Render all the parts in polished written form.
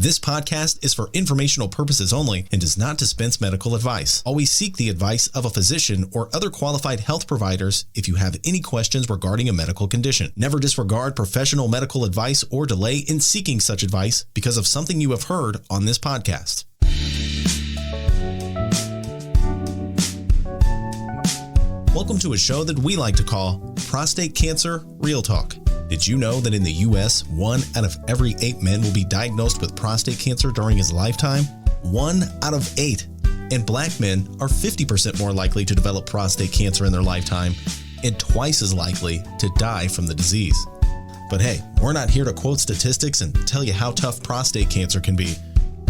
This podcast is for informational purposes only and does not dispense medical advice. Always seek the advice of a physician or other qualified health providers if you have any questions regarding a medical condition. Never disregard professional medical advice or delay in seeking such advice because of something you have heard on this podcast. Welcome to a show that we like to call Prostate Cancer Real Talk. Did you know that in the U.S., 1 out of every 8 men will be diagnosed with prostate cancer during his lifetime? 1 out of 8. And black men are 50% more likely to develop prostate cancer in their lifetime and twice as likely to die from the disease. But hey, we're not here to quote statistics and tell you how tough prostate cancer can be.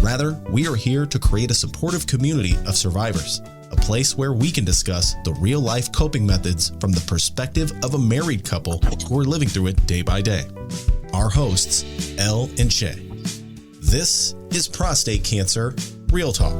Rather, we are here to create a supportive community of survivors. A place where we can discuss the real-life coping methods from the perspective of a married couple who are living through it day by day. Our hosts, Elle and Shay. This is Prostate Cancer Real Talk.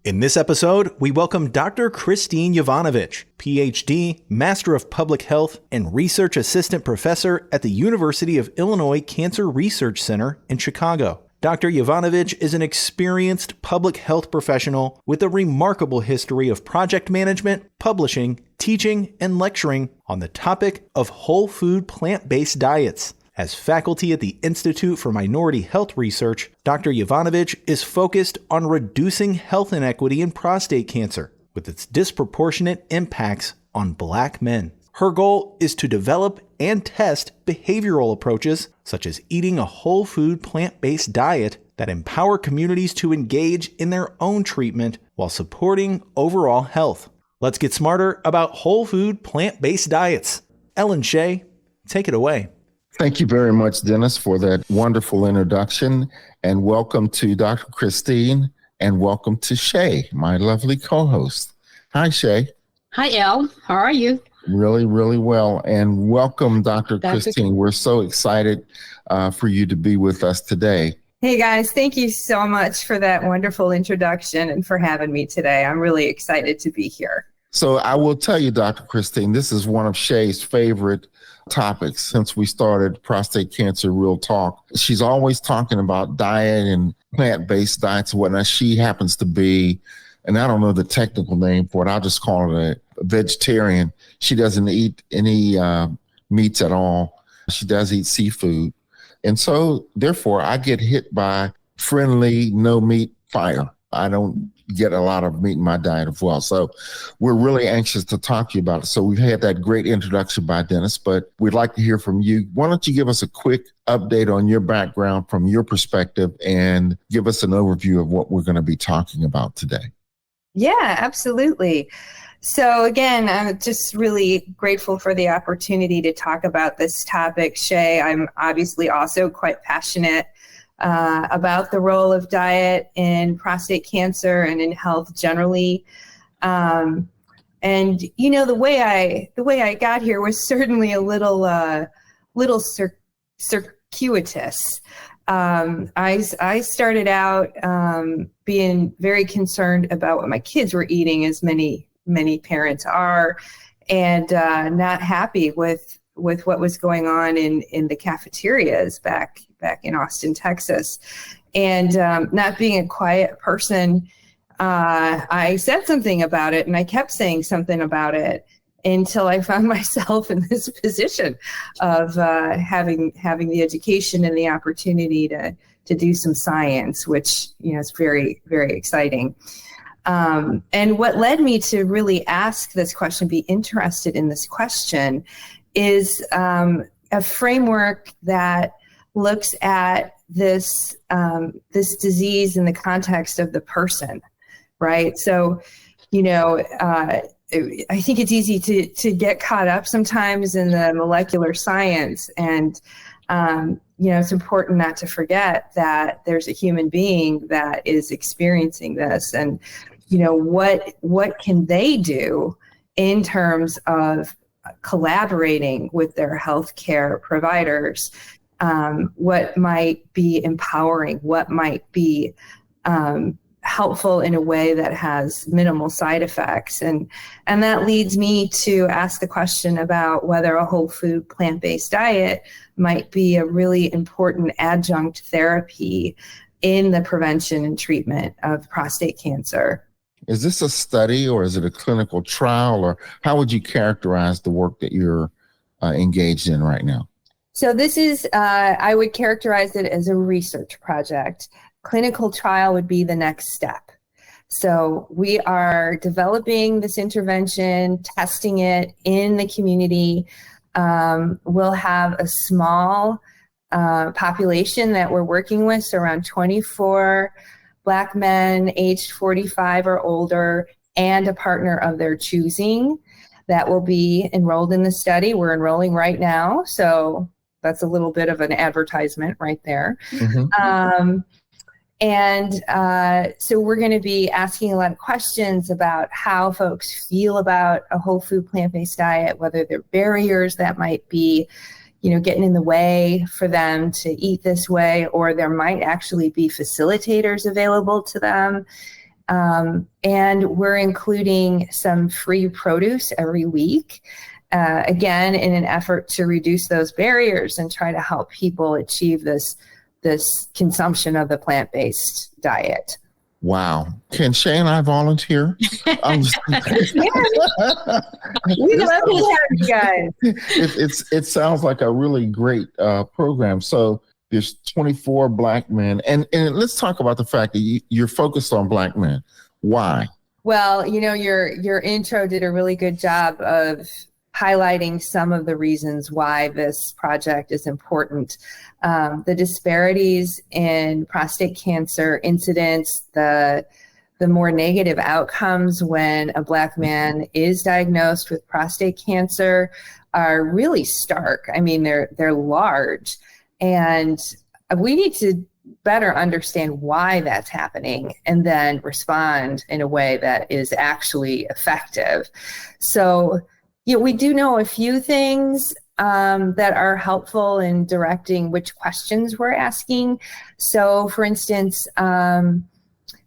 In this episode, we welcome Dr. Christine Jovanovic, PhD, Master of Public Health, and Research Assistant Professor at the University of Illinois Cancer Research Center in Chicago. Dr. Jovanovic is an experienced public health professional with a remarkable history of project management, publishing, teaching, and lecturing on the topic of whole food plant-based diets. As faculty at the Institute for Minority Health Research, Dr. Jovanovic is focused on reducing health inequity in prostate cancer with its disproportionate impacts on Black men. Her goal is to develop and test behavioral approaches such as eating a whole food plant-based diet that empower communities to engage in their own treatment while supporting overall health. Let's get smarter about whole food plant-based diets. Ellen Shay, take it away. Thank you very much, Dennis, for that wonderful introduction. And welcome to Dr. Christine and welcome to Shay, my lovely co-host. Hi, Shay. Hi, Elle. How are you? Really, really well. And welcome, Dr. Christine. We're so excited for you to be with us today. Hey, guys. Thank you so much for that wonderful introduction and for having me today. I'm really excited to be here. So I will tell you, Dr. Christine, this is one of Shay's favorite topics since we started Prostate Cancer Real Talk. She's always talking about diet and plant-based diets and whatnot. She happens to be, and I don't know the technical name for it, I'll just call it a vegetarian. She doesn't eat any meats at all. She does eat seafood. And so, therefore, I get hit by friendly, no meat fire. I don't get a lot of meat in my diet as well. So we're really anxious to talk to you about it. So we've had that great introduction by Dennis, but we'd like to hear from you. Why don't you give us a quick update on your background from your perspective and give us an overview of what we're going to be talking about today? Yeah, absolutely. So again, I'm just really grateful for the opportunity to talk about this topic. Shay, I'm obviously also quite passionate about the role of diet in prostate cancer and in health generally. And you know, the way I got here was certainly a little circuitous. I started out being very concerned about what my kids were eating, as many parents are, and not happy with what was going on in the cafeterias back in Austin, Texas. And not being a quiet person, I said something about it, and I kept saying something about it until I found myself in this position of having the education and the opportunity to do some science, which, you know, is very, very exciting. And what led me to really ask this question, be interested in this question, is a framework that looks at this disease in the context of the person, right? So, you know, I think it's easy to get caught up sometimes in the molecular science, and you know, it's important not to forget that there's a human being that is experiencing this, and you know, what can they do in terms of collaborating with their healthcare providers? What might be empowering? What might be helpful in a way that has minimal side effects. And that leads me to ask the question about whether a whole food plant-based diet might be a really important adjunct therapy in the prevention and treatment of prostate cancer. Is this a study or is it a clinical trial, or how would you characterize the work that you're engaged in right now? So this is, I would characterize it as a research project. Clinical trial would be the next step. So we are developing this intervention, testing it in the community. We'll have a small population that we're working with, so around 24 Black men aged 45 or older and a partner of their choosing that will be enrolled in the study. We're enrolling right now, so that's a little bit of an advertisement right there. Mm-hmm. So we're going to be asking a lot of questions about how folks feel about a whole food plant-based diet, whether there are barriers that might be, getting in the way for them to eat this way, or there might actually be facilitators available to them. And we're including some free produce every week, again, in an effort to reduce those barriers and try to help people achieve this consumption of the plant-based diet. Wow. Can Shay and I volunteer? We love to have you guys. It sounds like a really great program. So there's 24 Black men. And let's talk about the fact that you're focused on Black men. Why? Well, your intro did a really good job of highlighting some of the reasons why this project is important. The disparities in prostate cancer incidence, the more negative outcomes when a Black man is diagnosed with prostate cancer are really stark. I mean, they're large, and we need to better understand why that's happening and then respond in a way that is actually effective. So, we do know a few things that are helpful in directing which questions we're asking. So, for instance,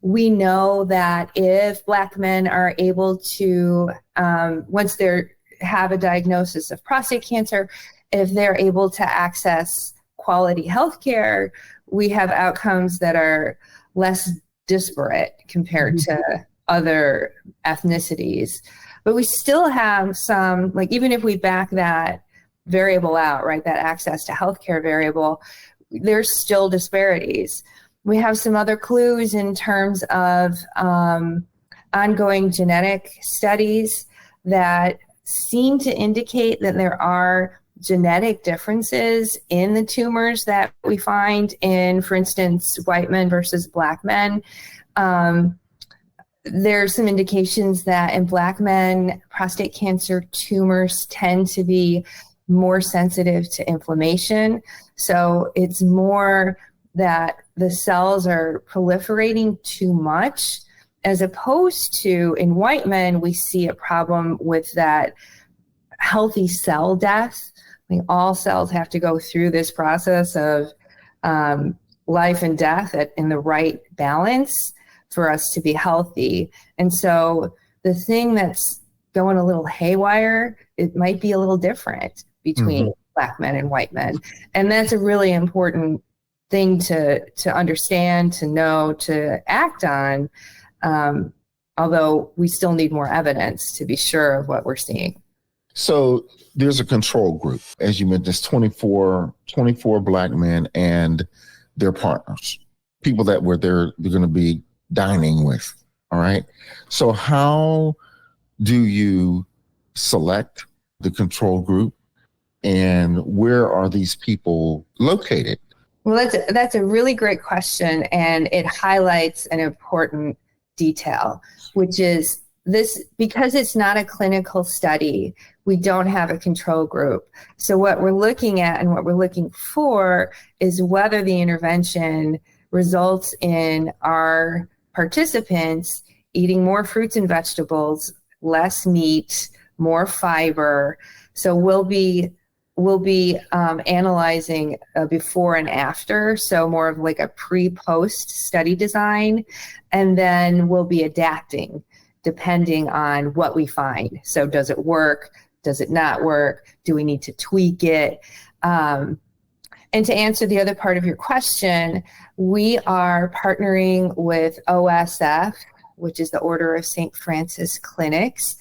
we know that if Black men are able to, once they have a diagnosis of prostate cancer, if they're able to access quality health care, we have outcomes that are less disparate compared to other ethnicities. But we still have some, even if we back that variable out, right, that access to healthcare variable, there's still disparities. We have some other clues in terms of ongoing genetic studies that seem to indicate that there are genetic differences in the tumors that we find in, for instance, white men versus Black men. There's some indications that in Black men, prostate cancer tumors tend to be more sensitive to inflammation. So it's more that the cells are proliferating too much, as opposed to in white men, we see a problem with that healthy cell death. All cells have to go through this process of life and death in the right balance for us to be healthy. And so the thing that's going a little haywire, it might be a little different between Black men and white men. And that's a really important thing to understand, to know, to act on, although we still need more evidence to be sure of what we're seeing. So there's a control group, as you mentioned, there's 24 Black men and their partners, people that they're going to be dining with. All right. So how do you select the control group, and where are these people located? Well, that's a really great question, and it highlights an important detail, which is this: because it's not a clinical study, we don't have a control group. So what we're looking at and what we're looking for is whether the intervention results in our participants eating more fruits and vegetables, less meat, more fiber. So we'll be we'll be analyzing before and after, so more of like a pre-post study design, and then we'll be adapting depending on what we find. So does it work? Does it not work? Do we need to tweak it? And to answer the other part of your question, we are partnering with OSF, which is the Order of St. Francis Clinics.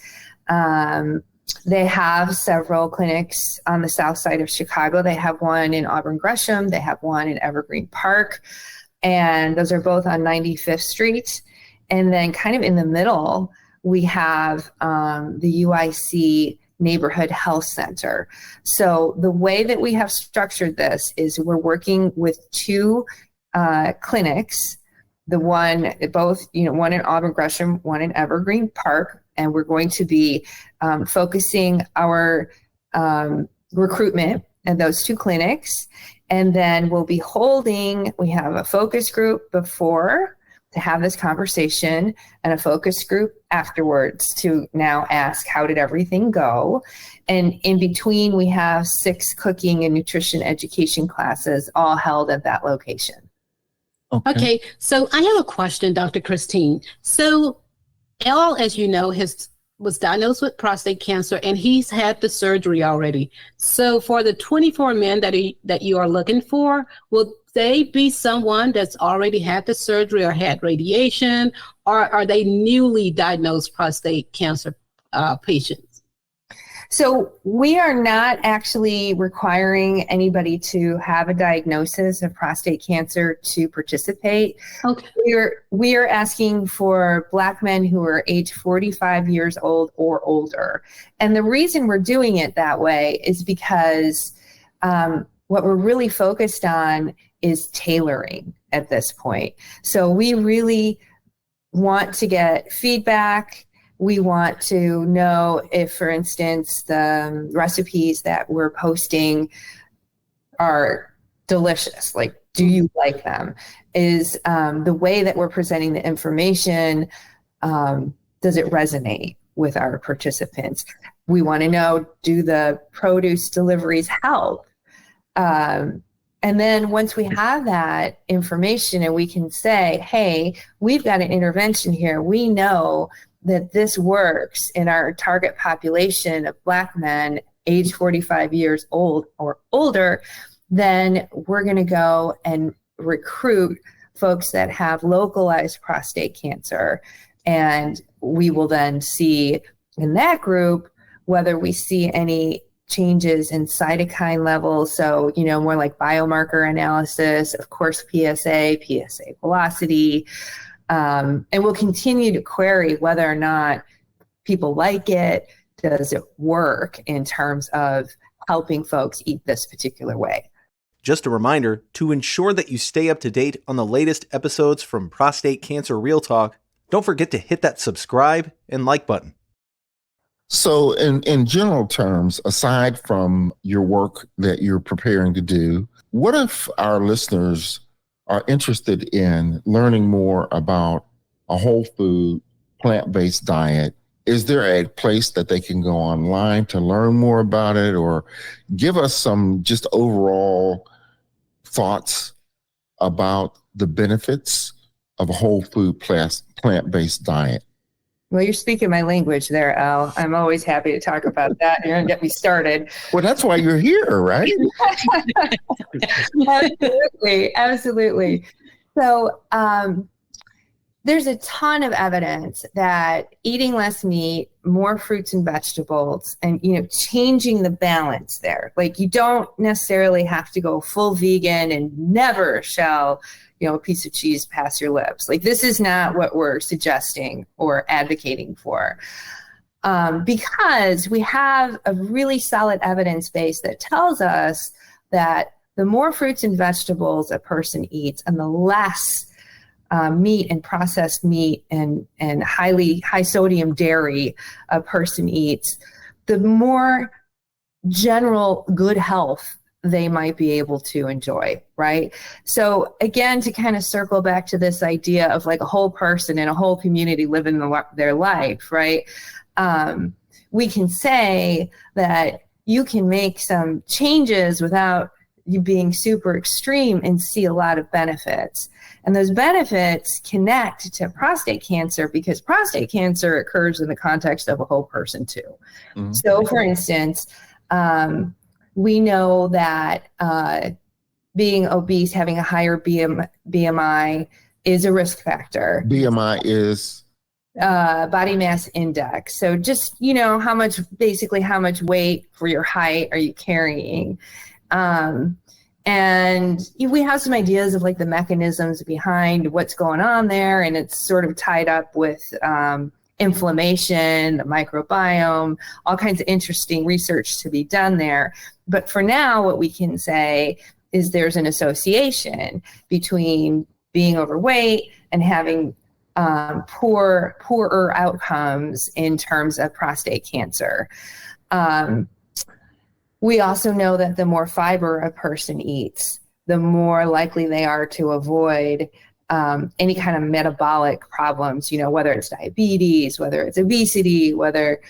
They have several clinics on the south side of Chicago. They have one in Auburn Gresham. They have one in Evergreen Park. And those are both on 95th Street. And then kind of in the middle, we have the UIC Neighborhood Health Center. So the way that we have structured this is we're working with two clinics, one in Auburn Gresham, one in Evergreen Park, and we're going to be focusing our recruitment at those two clinics. And then we have a focus group before to have this conversation and a focus group afterwards to now ask, how did everything go? And in between, we have 6 cooking and nutrition education classes all held at that location. Okay, so I have a question, Dr. Christine. So Al, as you know, was diagnosed with prostate cancer, and he's had the surgery already. So for the 24 men that you are looking for, will they be someone that's already had the surgery or had radiation, or are they newly diagnosed prostate cancer patients? So we are not actually requiring anybody to have a diagnosis of prostate cancer to participate. Okay. We are asking for Black men who are age 45 years old or older. And the reason we're doing it that way is because what we're really focused on is tailoring at this point. So we really want to get feedback. We want to know if, for instance, the recipes that we're posting are delicious. Like, do you like them? Is the way that we're presenting the information, does it resonate with our participants? We want to know, do the produce deliveries help? And then once we have that information and we can say, hey, we've got an intervention here, we know that this works in our target population of Black men age 45 years old or older, then we're going to go and recruit folks that have localized prostate cancer. And we will then see in that group whether we see any changes in cytokine levels. So, more like biomarker analysis, of course, PSA velocity. And we'll continue to query whether or not people like it. Does it work in terms of helping folks eat this particular way? Just a reminder, to ensure that you stay up to date on the latest episodes from Prostate Cancer Real Talk, don't forget to hit that subscribe and like button. So in general terms, aside from your work that you're preparing to do, what if our listeners are interested in learning more about a whole food, plant-based diet? Is there a place that they can go online to learn more about it, or give us some just overall thoughts about the benefits of a whole food plant-based diet? Well, you're speaking my language there, Al. I'm always happy to talk about that. You're going to get me started. Well, that's why you're here, right? Absolutely. So there's a ton of evidence that eating less meat, more fruits and vegetables, and changing the balance there. Like, you don't necessarily have to go full vegan and never shall a piece of cheese pass your lips. Like, this is not what we're suggesting or advocating for. Because we have a really solid evidence base that tells us that the more fruits and vegetables a person eats and the less meat and processed meat and high sodium dairy a person eats, the more general good health they might be able to enjoy, right? So again, to kind of circle back to this idea of like a whole person and a whole community living their life, right? We can say that you can make some changes without you being super extreme and see a lot of benefits. And those benefits connect to prostate cancer because prostate cancer occurs in the context of a whole person too. Mm-hmm. So for instance, we know that being obese, having a higher BMI is a risk factor. BMI is? Body mass index. So just, how much weight for your height are you carrying? And we have some ideas of like the mechanisms behind what's going on there. And it's sort of tied up with inflammation, the microbiome, all kinds of interesting research to be done there. But for now, what we can say is there's an association between being overweight and having poorer outcomes in terms of prostate cancer. We also know that the more fiber a person eats, the more likely they are to avoid any kind of metabolic problems, whether it's diabetes, whether it's obesity, whether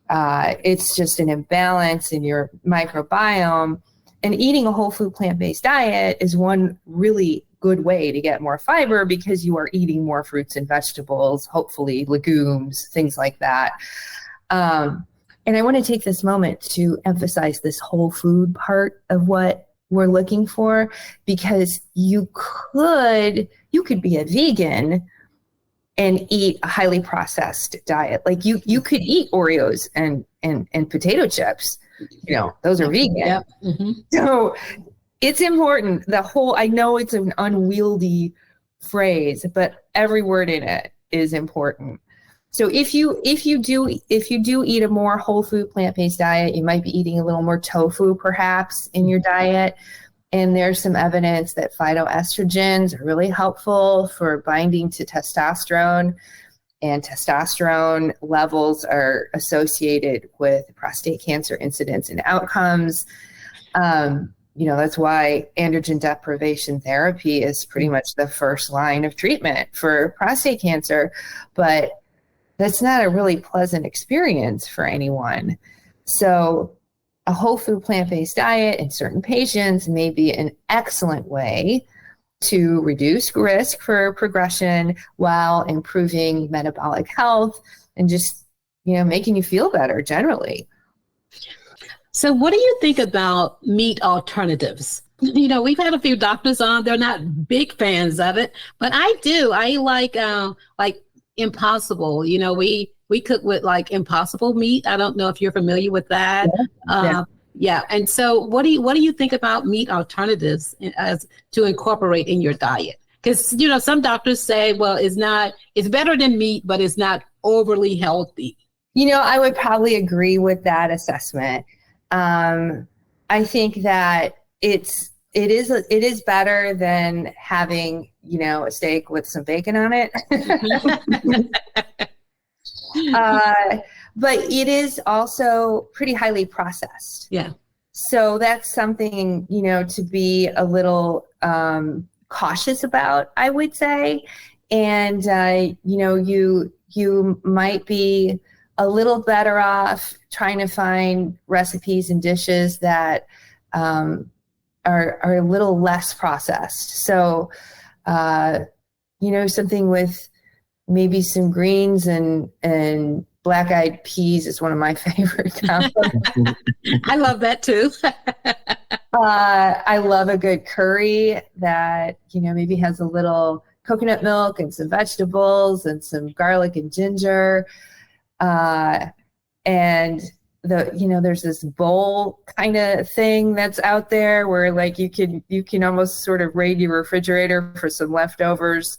it's just an imbalance in your microbiome. And eating a whole food plant-based diet is one really good way to get more fiber because you are eating more fruits and vegetables, hopefully legumes, things like that. And I want to take this moment to emphasize this whole food part of what we're looking for, because you could be a vegan and eat a highly processed diet. Like you could eat Oreos and potato chips. Those are vegan. Yep. Mm-hmm. So it's important. I know it's an unwieldy phrase, but every word in it is important. So if you do eat a more whole food plant-based diet, you might be eating a little more tofu perhaps in your diet. And there's some evidence that phytoestrogens are really helpful for binding to testosterone, and testosterone levels are associated with prostate cancer incidence and outcomes. That's why androgen deprivation therapy is pretty much the first line of treatment for prostate cancer, but that's not a really pleasant experience for anyone. So a whole food plant-based diet in certain patients may be an excellent way to reduce risk for progression while improving metabolic health and just, making you feel better generally. So what do you think about meat alternatives? We've had a few doctors on, they're not big fans of it, but I do. I like Impossible. We cook with like Impossible meat. I don't know if you're familiar with that. Yeah. And so what do you think about meat alternatives as to incorporate in your diet? Because, some doctors say, well, it's better than meat, but it's not overly healthy. I would probably agree with that assessment. I think that it is better than having, a steak with some bacon on it. But it is also pretty highly processed. Yeah. So that's something, to be a little cautious about, I would say. And, you might be a little better off trying to find recipes and dishes that are a little less processed. So, something with maybe some greens and black-eyed peas is one of my favorite combos. I love that too. I love a good curry that, maybe has a little coconut milk and some vegetables and some garlic and ginger. And there's this bowl kind of thing that's out there where like you can almost sort of raid your refrigerator for some leftovers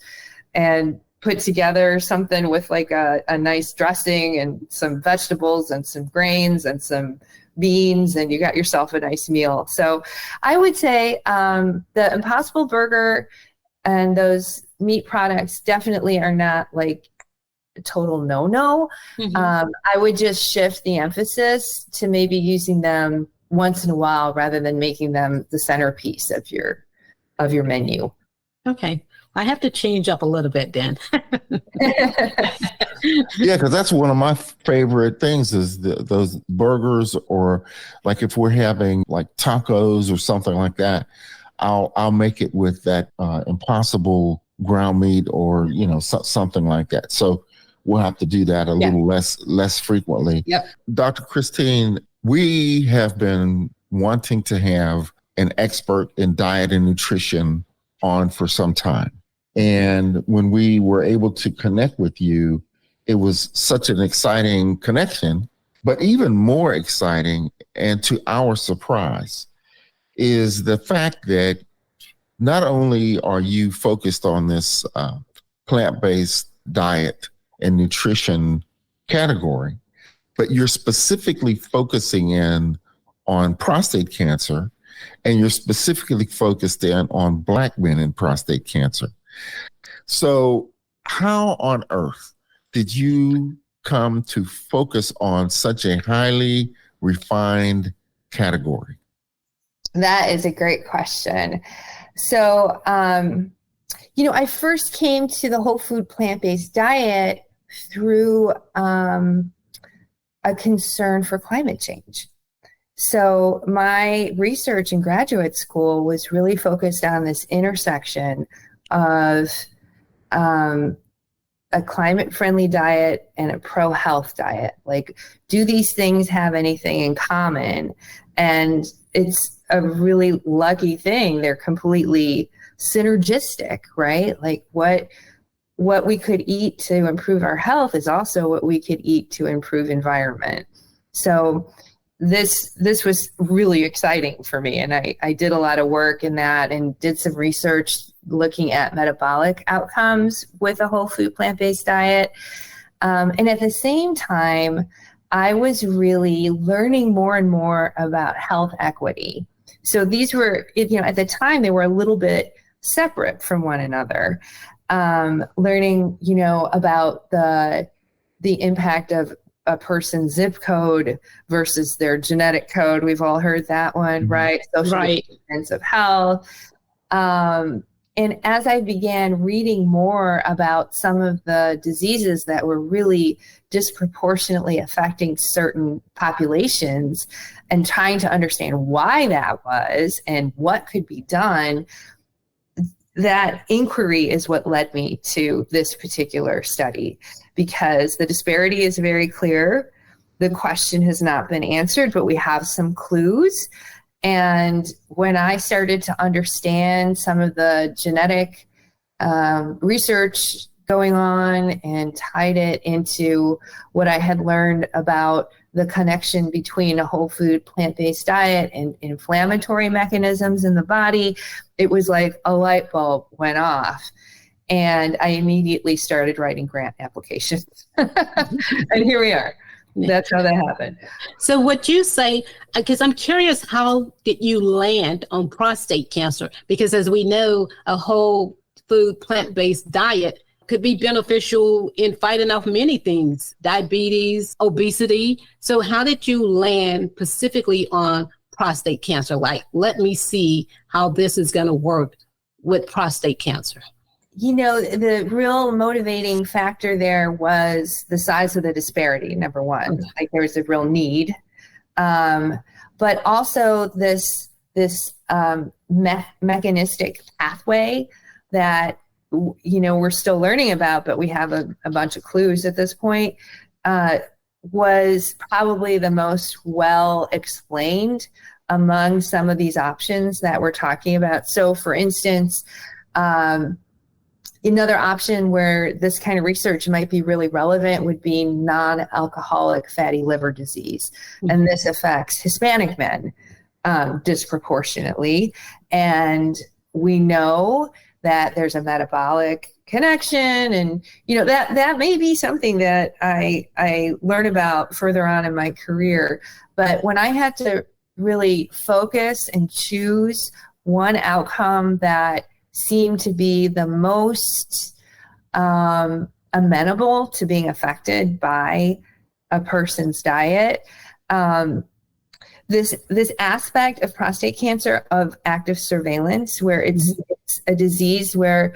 and put together something with like a nice dressing and some vegetables and some grains and some beans, and you got yourself a nice meal. So I would say the Impossible Burger and those meat products definitely are not like a total no-no. Mm-hmm. I would just shift the emphasis to maybe using them once in a while rather than making them the centerpiece of your menu. Okay. I have to change up a little bit then. Yeah, because that's one of my favorite things is those burgers, or like if we're having like tacos or something like that, I'll make it with that Impossible ground meat, or something like that. So we'll have to do that a little less frequently. Yep. Dr. Christine, we have been wanting to have an expert in diet and nutrition on for some time. And when we were able to connect with you, it was such an exciting connection. But even more exciting, and to our surprise, is the fact that not only are you focused on this plant-based diet and nutrition category, but you're specifically focusing in on prostate cancer, and you're specifically focused in on Black men and prostate cancer. So how on earth did you come to focus on such a highly refined category? That is a great question. So, I first came to the whole food plant-based diet through a concern for climate change. So my research in graduate school was really focused on this intersection of a climate-friendly diet and a pro-health diet. Like, do these things have anything in common? And it's a really lucky thing. They're completely synergistic, right? Like what we could eat to improve our health is also what we could eat to improve environment. So this was really exciting for me. And I did a lot of work in that and did some research looking at metabolic outcomes with a whole food plant-based diet. And at the same time, I was really learning more and more about health equity. So these were, at the time, they were a little bit separate from one another. Learning, about the impact of a person's zip code versus their genetic code. We've all heard that one, right? Social determinants of health. And as I began reading more about some of the diseases that were really disproportionately affecting certain populations and trying to understand why that was and what could be done, that inquiry is what led me to this particular study, because the disparity is very clear. The question has not been answered, but we have some clues. And when I started to understand some of the genetic research going on and tied it into what I had learned about the connection between a whole food plant-based diet and inflammatory mechanisms in the body, it was like a light bulb went off. And I immediately started writing grant applications. And here we are. That's how that happened. So what you say, because I'm curious, how did you land on prostate cancer? Because as we know, a whole food plant-based diet could be beneficial in fighting off many things, diabetes, obesity. So how did you land specifically on prostate cancer? Like, let me see how this is going to work with prostate cancer. The real motivating factor there was the size of the disparity, number one. Okay. Like, there was a real need. But also this mechanistic pathway that, we're still learning about, but we have a bunch of clues at this point, was probably the most well explained among some of these options that we're talking about. So for instance, another option where this kind of research might be really relevant would be non-alcoholic fatty liver disease. Mm-hmm. And this affects Hispanic men disproportionately. And we know that there's a metabolic connection, and that may be something that I learn about further on in my career. But when I had to really focus and choose one outcome that seemed to be the most amenable to being affected by a person's diet, this aspect of prostate cancer of active surveillance, where it's a disease where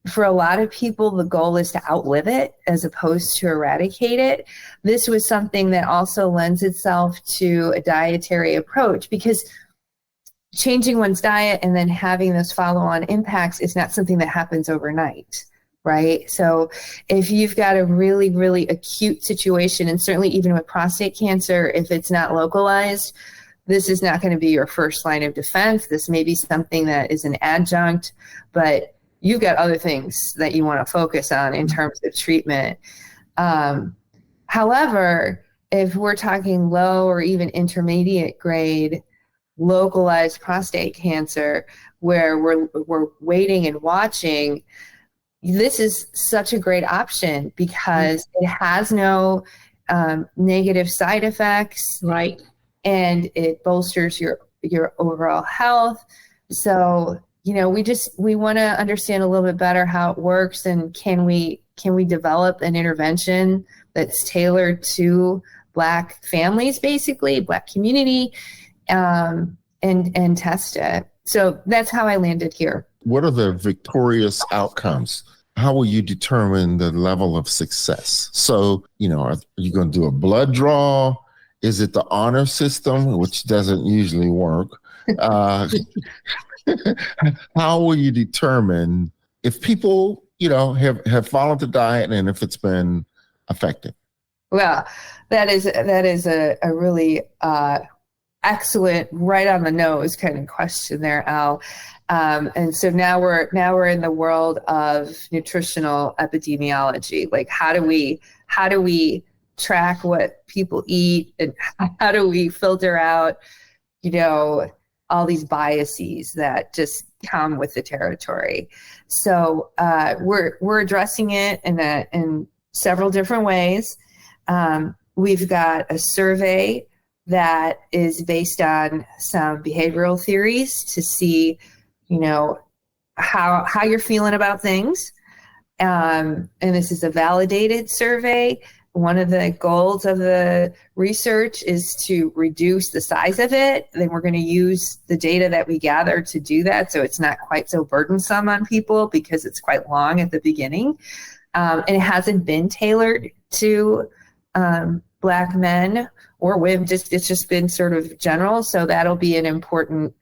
for a lot of people, the goal is to outlive it as opposed to eradicate it. This was something that also lends itself to a dietary approach, because changing one's diet and then having those follow-on impacts is not something that happens overnight, right? So if you've got a really, really acute situation, and certainly even with prostate cancer, if it's not localized, this is not going to be your first line of defense. This may be something that is an adjunct, but you've got other things that you want to focus on in terms of treatment. However, if we're talking low or even intermediate grade localized prostate cancer, where we're waiting and watching, this is such a great option because it has no negative side effects, Right. and it bolsters your overall health. So, we want to understand a little bit better how it works, and can we develop an intervention that's tailored to Black families, basically Black community, and test it. So that's how I landed here. What are the victorious outcomes? How will you determine the level of success? So, are you going to do a blood draw? Is it the honor system, which doesn't usually work? How will you determine if people, have followed the diet and if it's been effective? Well, that is a really excellent, right on the nose kind of question there, Al. And so now we're in the world of nutritional epidemiology. Like, how do we track what people eat, and how do we filter out, all these biases that just come with the territory? So we're addressing it in several different ways. We've got a survey that is based on some behavioral theories to see, how you're feeling about things. And this is a validated survey. One of the goals of the research is to reduce the size of it. Then we're going to use the data that we gather to do that, so it's not quite so burdensome on people because it's quite long at the beginning. And it hasn't been tailored to Black men or women. It's just been sort of general. So that'll be an important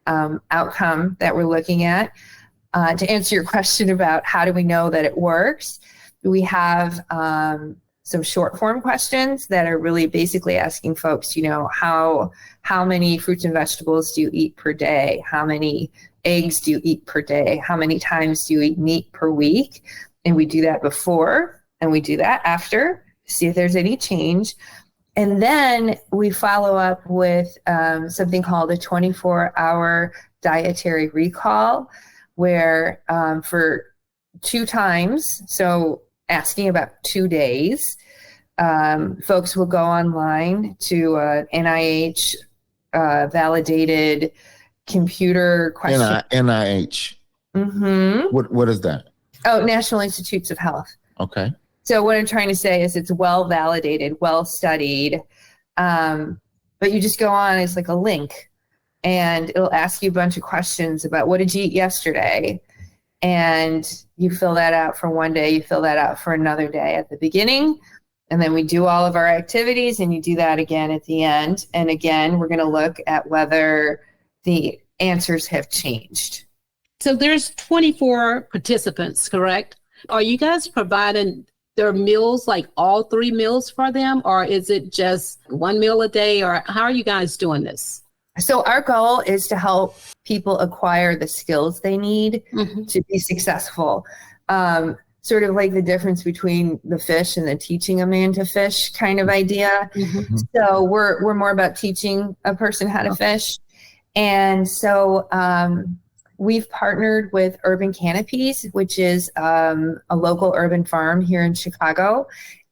outcome that we're looking at. To answer your question about how do we know that it works, we have some short form questions that are really basically asking folks, how many fruits and vegetables do you eat per day? How many eggs do you eat per day? How many times do you eat meat per week? And we do that before and we do that after to see if there's any change. And then we follow up with something called a 24-hour dietary recall, where for 2 times, so asking about 2 days, folks will go online to NIH validated computer question. NIH. Mm-hmm. What is that? Oh, National Institutes of Health. Okay. So what I'm trying to say is it's well validated, well studied, but you just go on, it's like a link, and it'll ask you a bunch of questions about what did you eat yesterday? And you fill that out for one day, you fill that out for another day at the beginning, and then we do all of our activities, and you do that again at the end. And again, we're going to look at whether the answers have changed. So there's 24 participants, correct? Are you guys providing their meals, like all 3 meals for them, or is it just 1 meal a day, or how are you guys doing this? So our goal is to help people acquire the skills they need to be successful. Sort of like the difference between the fish and the teaching a man to fish kind of idea. So we're more about teaching a person how to fish. And so we've partnered with Urban Canopies, which is a local urban farm here in Chicago.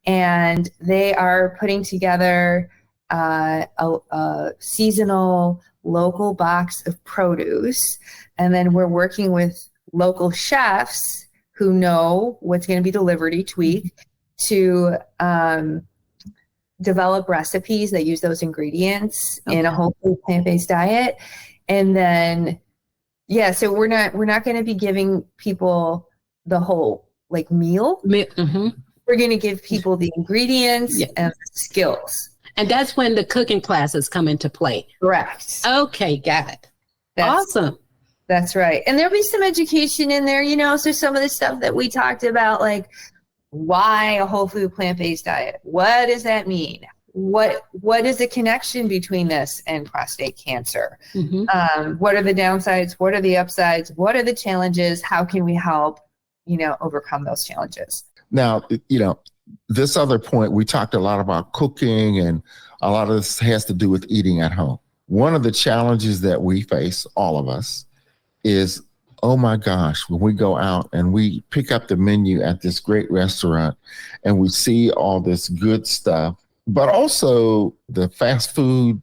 And they are putting together a seasonal local box of produce. And then we're working with local chefs who know what's going to be delivered each week to develop recipes that use those ingredients in a whole food plant-based diet. And then, so we're not going to be giving people the whole like meal. Mm-hmm. We're going to give people the ingredients and the skills. And that's when the cooking classes come into play. Correct. Okay, got it. Awesome. That's right. And there'll be some education in there, so some of the stuff that we talked about, like why a whole food plant-based diet? What does that mean? What is the connection between this and prostate cancer? Mm-hmm. What are the downsides? What are the upsides? What are the challenges? How can we help, overcome those challenges? Now, this other point, we talked a lot about cooking, and a lot of this has to do with eating at home. One of the challenges that we face, all of us, is, oh my gosh, when we go out and we pick up the menu at this great restaurant and we see all this good stuff, but also the fast food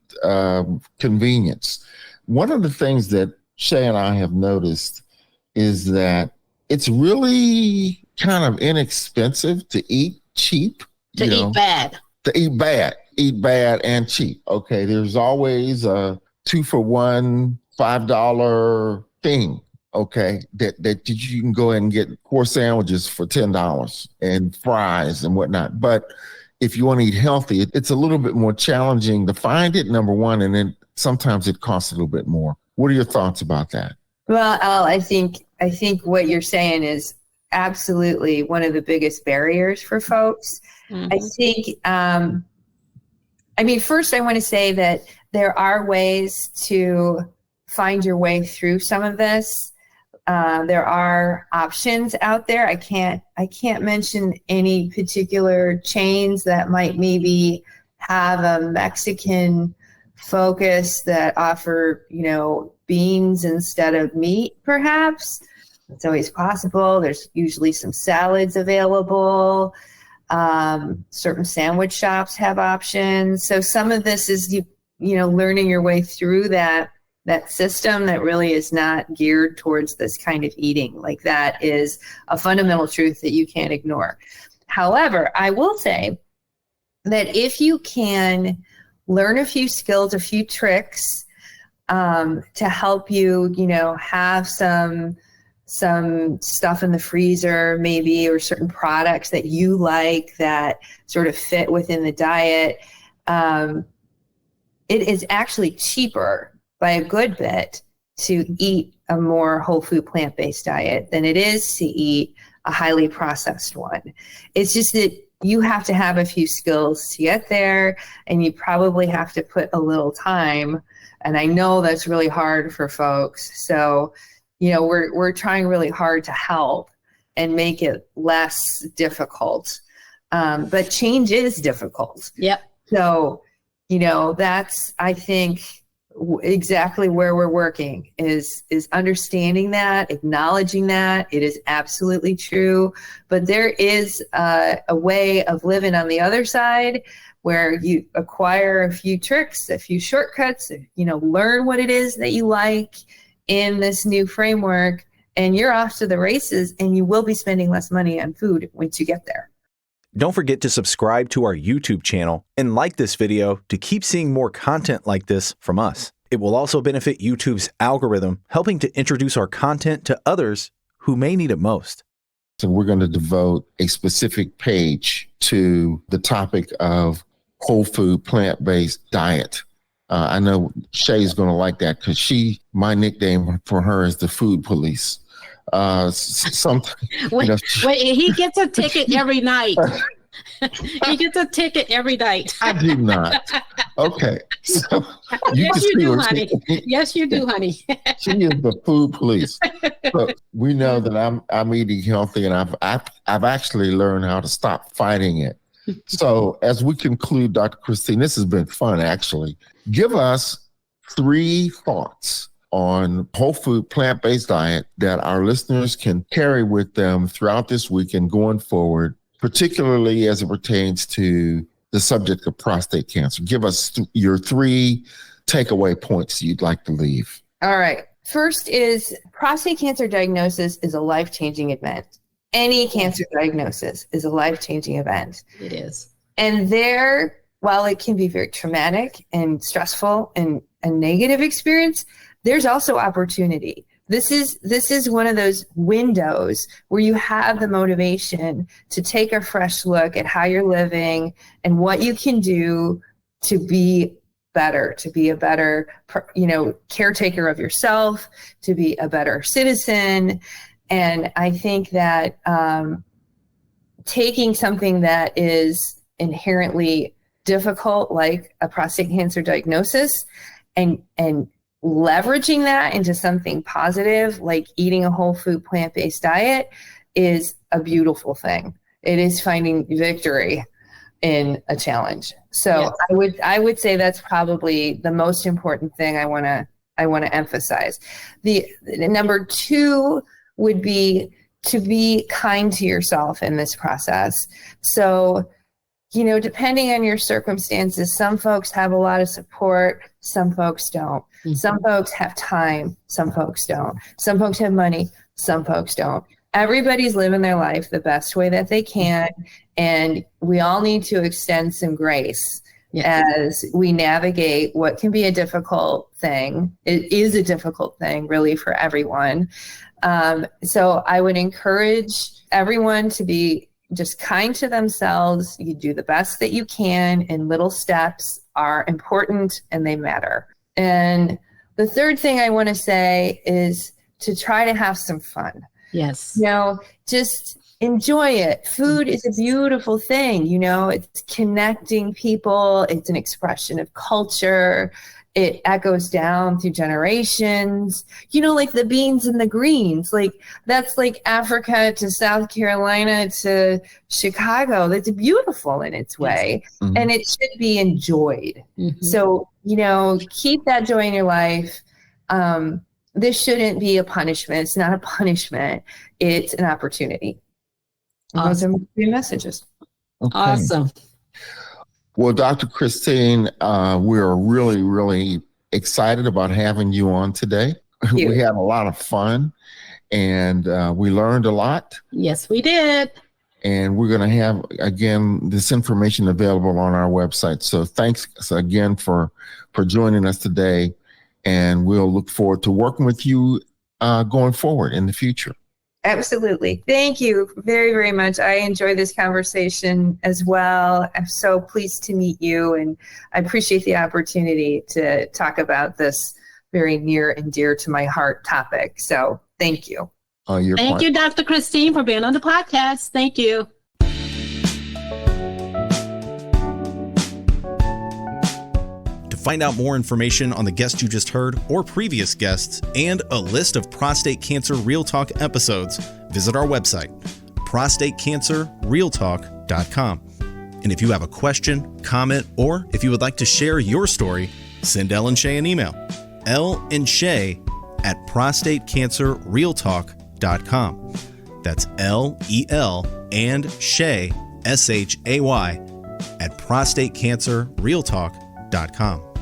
convenience. One of the things that Shay and I have noticed is that it's really kind of inexpensive to eat cheap. Eat bad. To eat bad and cheap. Okay, there's always a 2-for-1 $5 thing. Okay, that you can go ahead and get 4 sandwiches for $10 and fries and whatnot. But if you want to eat healthy, it's a little bit more challenging to find it, number one, and then sometimes it costs a little bit more. What are your thoughts about that? Well, Al, I think what you're saying is absolutely one of the biggest barriers for folks. Mm-hmm. I think, first I want to say that there are ways to find your way through some of this. There are options out there. I can't mention any particular chains that might maybe have a Mexican focus that offer, beans instead of meat, perhaps. It's always possible. There's usually some salads available. Certain sandwich shops have options. So some of this is, learning your way through that system that really is not geared towards this kind of eating. Like, that is a fundamental truth that you can't ignore. However, I will say that if you can learn a few skills, a few tricks to help you, have some stuff in the freezer maybe, or certain products that you like that sort of fit within the diet, it is actually cheaper by a good bit to eat a more whole food plant-based diet than it is to eat a highly processed one. It's just that you have to have a few skills to get there, and you probably have to put a little time. And I know that's really hard for folks. So, we're trying really hard to help and make it less difficult. But change is difficult. Yep. So, that's, I think, exactly where we're working is understanding that, acknowledging that it is absolutely true, but there is a way of living on the other side where you acquire a few tricks, a few shortcuts, learn what it is that you like in this new framework, and you're off to the races, and you will be spending less money on food once you get there. Don't forget to subscribe to our YouTube channel and like this video to keep seeing more content like this from us. It will also benefit YouTube's algorithm, helping to introduce our content to others who may need it most. So we're going to devote a specific page to the topic of whole food, plant-based diet. I know Shay's going to like that because my nickname for her is the food police. He gets a ticket every night. He gets a ticket every night. I do not. Okay. So yes, you do, honey. Yes, you do, honey. She is the food police. So we know that I'm eating healthy, and I've actually learned how to stop fighting it. So as we conclude, Dr. Christine, this has been fun, actually. Give us 3 thoughts on whole food, plant-based diet that our listeners can carry with them throughout this week and going forward, particularly as it pertains to the subject of prostate cancer. Give us your 3 takeaway points you'd like to leave. All right. First is prostate cancer diagnosis is a life-changing event. Any cancer diagnosis is a life-changing event. It is. And while it can be very traumatic and stressful and a negative experience, there's also opportunity. this is one of those windows where you have the motivation to take a fresh look at how you're living and what you can do to be better, to be a better, caretaker of yourself, to be a better citizen. And I think that taking something that is inherently difficult, like a prostate cancer diagnosis, and leveraging that into something positive, like eating a whole food plant-based diet, is a beautiful thing. It is finding victory in a challenge. So yes. I would say that's probably the most important thing I want to emphasize. The number 2 would be to be kind to yourself in this process. So, depending on your circumstances, some folks have a lot of support, some folks don't. Mm-hmm. Some folks have time, some folks don't. Some folks have money, some folks don't. Everybody's living their life the best way that they can, and we all need to extend some grace as we navigate what can be a difficult thing. It is a difficult thing, really, for everyone. So I would encourage everyone to be just kind to themselves. You do the best that you can, and little steps are important and they matter. And the third thing I want to say is to try to have some fun. Yes. Just enjoy it. Food is a beautiful thing. It's connecting people. It's an expression of culture. It echoes down through generations, like the beans and the greens, like that's like Africa to South Carolina to Chicago. That's beautiful in its way. Mm-hmm. And it should be enjoyed. Mm-hmm. So, keep that joy in your life. This shouldn't be a punishment. It's not a punishment. It's an opportunity. Awesome. Those are my 3 messages. Okay. Awesome. Well, Dr. Christine, we're really, really excited about having you on today. We had a lot of fun, and we learned a lot. Yes, we did. And we're going to have, again, this information available on our website. So thanks again for joining us today, and we'll look forward to working with you going forward in the future. Absolutely. Thank you very, very much. I enjoyed this conversation as well. I'm so pleased to meet you, and I appreciate the opportunity to talk about this very near and dear to my heart topic. So thank you. Thank you, Dr. Christine, for being on the podcast. Thank you. To find out more information on the guest you just heard or previous guests and a list of Prostate Cancer Real Talk episodes, visit our website, prostatecancerrealtalk.com. And if you have a question, comment, or if you would like to share your story, send Elle and Shay an email, elleandshay@prostatecancerrealtalk.com. That's L-E-L and Shay, S-H-A-Y, @prostatecancerrealtalk.com.